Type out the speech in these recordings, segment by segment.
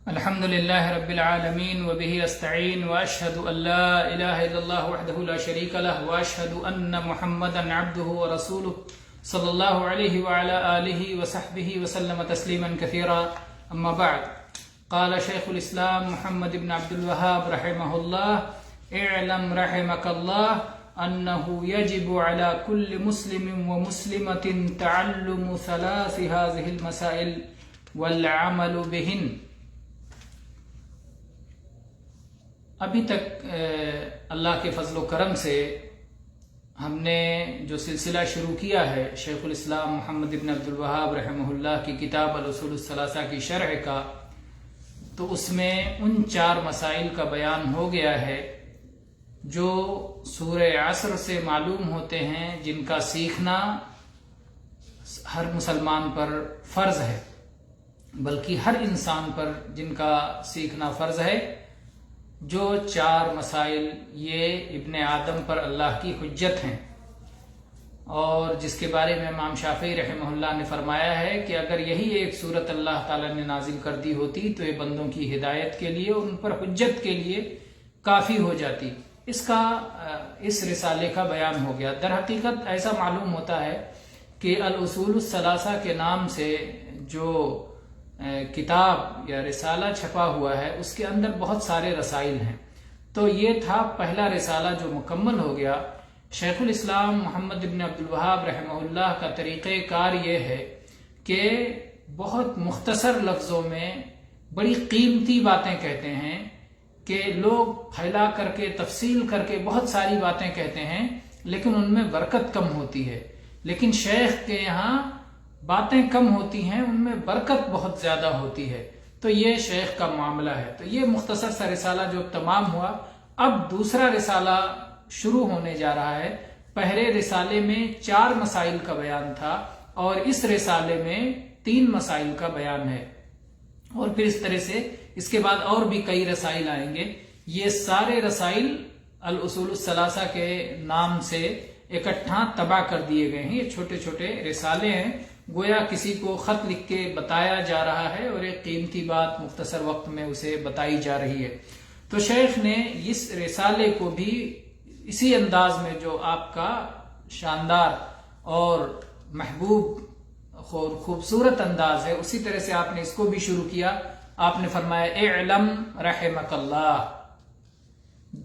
الحمد لله رب العالمين وبه أستعين وأشهد أن لا إله إلا الله وحده لا شريك له وأشهد أن محمدا عبده ورسوله صلى الله عليه وعلى آله وصحبه وسلم تسليما كثيرا. أما بعد، قال شيخ الإسلام محمد بن عبد الوهاب رحمه الله: اعلم رحمك الله أنه يجب على كل مسلم ومسلمة تعلم ثلاث هذه المسائل والعمل بهن. ابھی تک اللہ کے فضل و کرم سے ہم نے جو سلسلہ شروع کیا ہے شیخ الاسلام محمد بن عبد الوہاب رحمہ اللہ کی کتاب الاصول الثلاثہ کی شرح کا، تو اس میں ان 4 مسائل کا بیان ہو گیا ہے جو سورہ عصر سے معلوم ہوتے ہیں، جن کا سیکھنا ہر مسلمان پر فرض ہے، بلکہ ہر انسان پر جن کا سیکھنا فرض ہے. جو 4 مسائل یہ ابن آدم پر اللہ کی حجت ہیں، اور جس کے بارے میں امام شافعی رحمہ اللہ نے فرمایا ہے کہ اگر یہی ایک صورت اللہ تعالیٰ نے نازل کر دی ہوتی تو یہ بندوں کی ہدایت کے لیے، ان پر حجت کے لیے کافی ہو جاتی. اس رسالے کا بیان ہو گیا. در حقیقت ایسا معلوم ہوتا ہے کہ الاصول الثلاثہ کے نام سے جو کتاب یا رسالہ چھپا ہوا ہے اس کے اندر بہت سارے رسائل ہیں. تو یہ تھا پہلا رسالہ جو مکمل ہو گیا. شیخ الاسلام محمد بن عبد الوہاب رحمہ اللہ کا طریقہ کار یہ ہے کہ بہت مختصر لفظوں میں بڑی قیمتی باتیں کہتے ہیں، کہ لوگ پھیلا کر کے تفصیل کر کے بہت ساری باتیں کہتے ہیں لیکن ان میں برکت کم ہوتی ہے. لیکن شیخ کے یہاں باتیں کم ہوتی ہیں، ان میں برکت بہت زیادہ ہوتی ہے. تو یہ شیخ کا معاملہ ہے. تو یہ مختصر سا رسالہ جو تمام ہوا، اب دوسرا رسالہ شروع ہونے جا رہا ہے. پہلے رسالے میں 4 مسائل کا بیان تھا اور اس رسالے میں 3 مسائل کا بیان ہے، اور پھر اس طرح سے اس کے بعد اور بھی کئی رسائل آئیں گے. یہ سارے رسائل الاصول الثلاثہ کے نام سے اکٹھا طبع کر دیے گئے ہیں. یہ چھوٹے چھوٹے رسالے ہیں، گویا کسی کو خط لکھ کے بتایا جا رہا ہے اور ایک قیمتی بات مختصر وقت میں اسے بتائی جا رہی ہے. تو شیخ نے اس رسالے کو بھی اسی انداز میں، جو آپ کا شاندار اور محبوب خوبصورت انداز ہے، اسی طرح سے آپ نے اس کو بھی شروع کیا. آپ نے فرمایا: اعلم رحمک اللہ،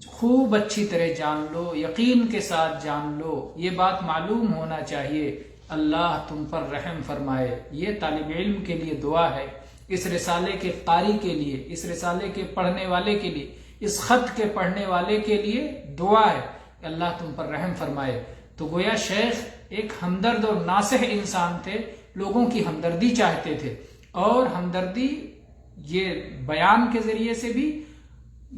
خوب اچھی طرح جان لو، یقین کے ساتھ جان لو، یہ بات معلوم ہونا چاہیے، اللہ تم پر رحم فرمائے. یہ طالب علم کے لیے دعا ہے، اس رسالے کے قاری کے لیے، اس رسالے کے پڑھنے والے کے لیے، اس خط کے پڑھنے والے کے لیے دعا ہے کہ اللہ تم پر رحم فرمائے. تو گویا شیخ ایک ہمدرد اور ناصح انسان تھے، لوگوں کی ہمدردی چاہتے تھے، اور ہمدردی یہ بیان کے ذریعے سے بھی،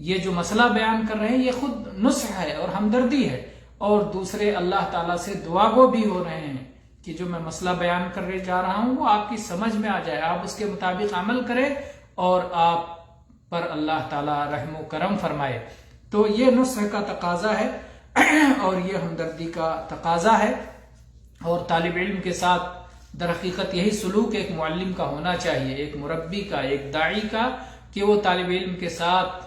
یہ جو مسئلہ بیان کر رہے ہیں یہ خود نصح ہے اور ہمدردی ہے، اور دوسرے اللہ تعالیٰ سے دعا گو بھی ہو رہے ہیں کہ جو میں مسئلہ بیان کرنے جا رہا ہوں وہ آپ کی سمجھ میں آ جائے، آپ اس کے مطابق عمل کریں اور آپ پر اللہ تعالیٰ رحم و کرم فرمائے. تو یہ نصح کا تقاضا ہے اور یہ ہمدردی کا تقاضا ہے، اور طالب علم کے ساتھ در حقیقت یہی سلوک ایک معلم کا ہونا چاہیے، ایک مربی کا، ایک داعی کا، کہ وہ طالب علم کے ساتھ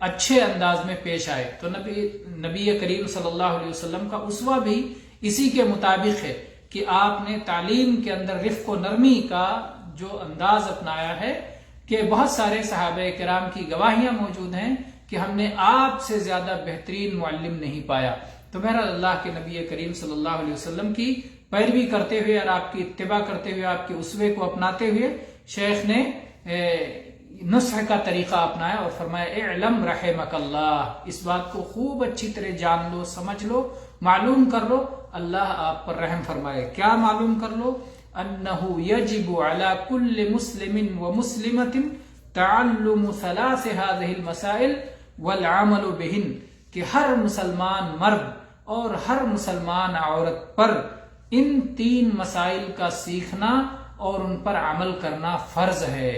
اچھے انداز میں پیش آئے. تو نبی کریم صلی اللہ علیہ وسلم کا اسوہ بھی اسی کے مطابق ہے کہ آپ نے تعلیم کے اندر رفق و نرمی کا جو انداز اپنایا ہے، کہ بہت سارے صحابہ کرام کی گواہیاں موجود ہیں کہ ہم نے آپ سے زیادہ بہترین معلم نہیں پایا. تو بہرحال اللہ کے نبی کریم صلی اللہ علیہ وسلم کی پیروی کرتے ہوئے اور آپ کی اتباع کرتے ہوئے، آپ کے اسوے کو اپناتے ہوئے شیخ نے نصح کا طریقہ اپنایا اور فرمایا: اعلم رحمک اللہ، اس بات کو خوب اچھی طرح جان لو، سمجھ لو، معلوم کر لو، اللہ آپ پر رحم فرمائے. کیا معلوم کر لو؟ انہ یجب علی کل مسلم و مسلمۃ تعلم ثلاث هذه المسائل والعمل بہن، کہ ہر مسلمان مرد اور ہر مسلمان عورت پر ان 3 مسائل کا سیکھنا اور ان پر عمل کرنا فرض ہے،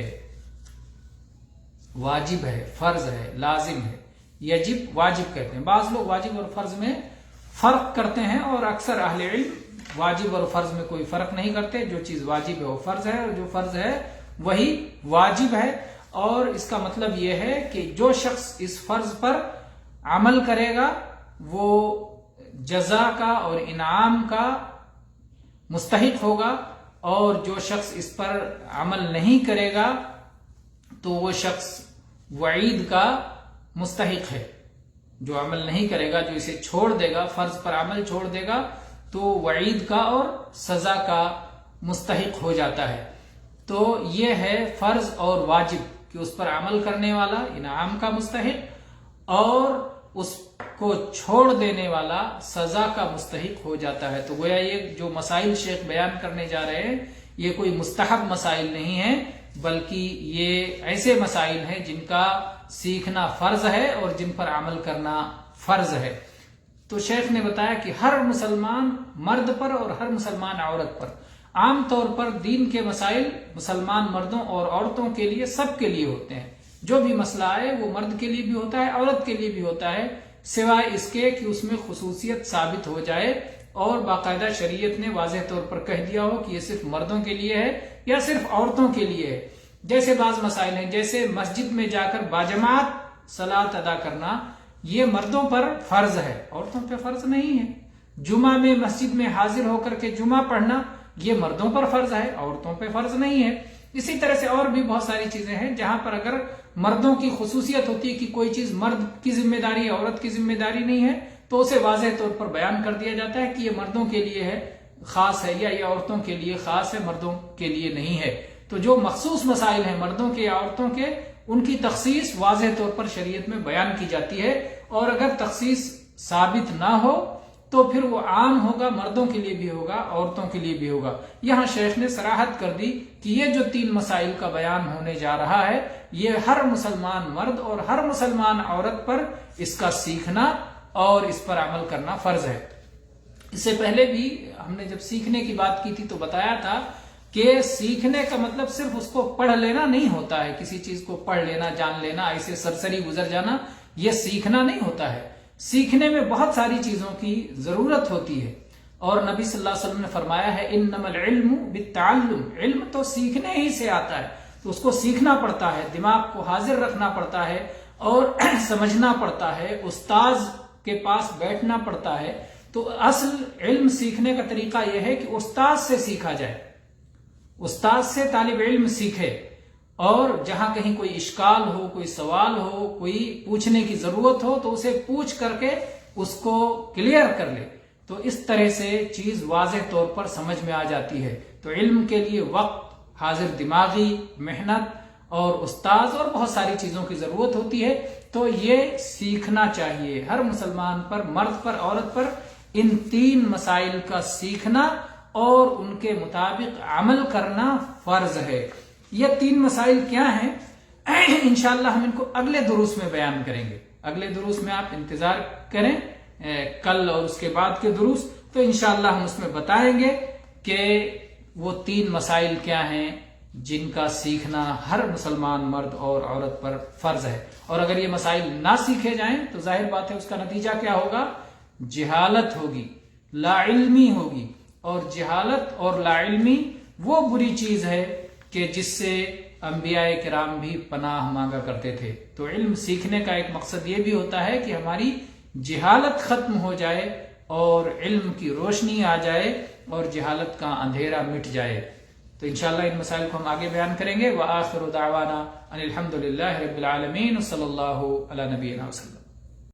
واجب ہے، فرض ہے، لازم ہے. یجب واجب کہتے ہیں. بعض لوگ واجب اور فرض میں فرق کرتے ہیں، اور اکثر اہل علم واجب اور فرض میں کوئی فرق نہیں کرتے. جو چیز واجب ہے وہ فرض ہے، اور جو فرض ہے وہی واجب ہے. اور اس کا مطلب یہ ہے کہ جو شخص اس فرض پر عمل کرے گا وہ جزا کا اور انعام کا مستحق ہوگا، اور جو شخص اس پر عمل نہیں کرے گا تو وہ شخص وعید کا مستحق ہے۔ جو عمل نہیں کرے گا، جو اسے چھوڑ دے گا، فرض پر عمل چھوڑ دے گا، تو وعید کا اور سزا کا مستحق ہو جاتا ہے۔ تو یہ ہے فرض اور واجب کہ اس پر عمل کرنے والا انعام کا مستحق اور اس کو چھوڑ دینے والا سزا کا مستحق ہو جاتا ہے۔ تو گویا یہ جو مسائل شیخ بیان کرنے جا رہے ہیں یہ کوئی مستحب مسائل نہیں ہیں، بلکہ یہ ایسے مسائل ہیں جن کا سیکھنا فرض ہے اور جن پر عمل کرنا فرض ہے۔ تو شیخ نے بتایا کہ ہر مسلمان مرد پر اور ہر مسلمان عورت پر، عام طور پر دین کے مسائل مسلمان مردوں اور عورتوں کے لیے سب کے لیے ہوتے ہیں۔ جو بھی مسئلہ آئے وہ مرد کے لیے بھی ہوتا ہے، عورت کے لیے بھی ہوتا ہے، سوائے اس کے کہ اس میں خصوصیت ثابت ہو جائے اور باقاعدہ شریعت نے واضح طور پر کہہ دیا ہو کہ یہ صرف مردوں کے لیے ہے یا صرف عورتوں کے لیے ہے۔ جیسے بعض مسائل ہیں، جیسے مسجد میں جا کر باجماعت صلاۃ ادا کرنا، یہ مردوں پر فرض ہے، عورتوں پہ فرض نہیں ہے۔ جمعہ میں مسجد میں حاضر ہو کر کے جمعہ پڑھنا، یہ مردوں پر فرض ہے، عورتوں پہ فرض نہیں ہے۔ اسی طرح سے اور بھی بہت ساری چیزیں ہیں جہاں پر اگر مردوں کی خصوصیت ہوتی ہے کہ کوئی چیز مرد کی ذمہ داری ہے، عورت کی ذمہ داری نہیں ہے، تو اسے واضح طور پر بیان کر دیا جاتا ہے کہ یہ مردوں کے لیے ہے، خاص ہے، یا یہ عورتوں کے لیے خاص ہے، مردوں کے لیے نہیں ہے۔ تو جو مخصوص مسائل ہیں مردوں کے یا عورتوں کے، ان کی تخصیص واضح طور پر شریعت میں بیان کی جاتی ہے، اور اگر تخصیص ثابت نہ ہو تو پھر وہ عام ہوگا، مردوں کے لیے بھی ہوگا، عورتوں کے لیے بھی ہوگا۔ یہاں شیخ نے صراحت کر دی کہ یہ جو 3 مسائل کا بیان ہونے جا رہا ہے یہ ہر مسلمان مرد اور ہر مسلمان عورت پر اس کا سیکھنا اور اس پر عمل کرنا فرض ہے۔ اس سے پہلے بھی ہم نے جب سیکھنے کی بات کی تھی تو بتایا تھا کہ سیکھنے کا مطلب صرف اس کو پڑھ لینا نہیں ہوتا ہے، کسی چیز کو پڑھ لینا، جان لینا، ایسے سرسری گزر جانا، یہ سیکھنا نہیں ہوتا ہے۔ سیکھنے میں بہت ساری چیزوں کی ضرورت ہوتی ہے، اور نبی صلی اللہ علیہ وسلم نے فرمایا ہے انما العلم بالتعلم، علم تو سیکھنے ہی سے آتا ہے، تو اس کو سیکھنا پڑتا ہے، دماغ کو حاضر رکھنا پڑتا ہے اور سمجھنا پڑتا ہے، استاذ کے پاس بیٹھنا پڑتا ہے۔ تو اصل علم سیکھنے کا طریقہ یہ ہے کہ استاذ سے سیکھا جائے، استاذ سے طالب علم سیکھے، اور جہاں کہیں کوئی اشکال ہو، کوئی سوال ہو، کوئی پوچھنے کی ضرورت ہو تو اسے پوچھ کر کے اس کو کلیئر کر لے، تو اس طرح سے چیز واضح طور پر سمجھ میں آ جاتی ہے۔ تو علم کے لیے وقت، حاضر دماغی محنت اور استاذ اور بہت ساری چیزوں کی ضرورت ہوتی ہے، تو یہ سیکھنا چاہیے ہر مسلمان پر، مرد پر، عورت پر، ان 3 مسائل کا سیکھنا اور ان کے مطابق عمل کرنا فرض ہے۔ یہ 3 مسائل کیا ہیں انشاءاللہ ہم ان کو اگلے دروس میں بیان کریں گے۔ اگلے دروس میں آپ انتظار کریں، کل اور اس کے بعد کے دروس، تو انشاءاللہ ہم اس میں بتائیں گے کہ وہ 3 مسائل کیا ہیں جن کا سیکھنا ہر مسلمان مرد اور عورت پر فرض ہے۔ اور اگر یہ مسائل نہ سیکھے جائیں تو ظاہر بات ہے اس کا نتیجہ کیا ہوگا؟ جہالت ہوگی، لا علمی ہوگی، اور جہالت اور لا علمی وہ بری چیز ہے کہ جس سے انبیاء کرام بھی پناہ مانگا کرتے تھے۔ تو علم سیکھنے کا ایک مقصد یہ بھی ہوتا ہے کہ ہماری جہالت ختم ہو جائے اور علم کی روشنی آ جائے اور جہالت کا اندھیرا مٹ جائے۔ تو انشاءاللہ ان مسائل کو ہم آگے بیان کریں گے۔ وآخر دعوانا ان الحمد للہ رب العالمین، صلی اللہ علی نبینا وسلم۔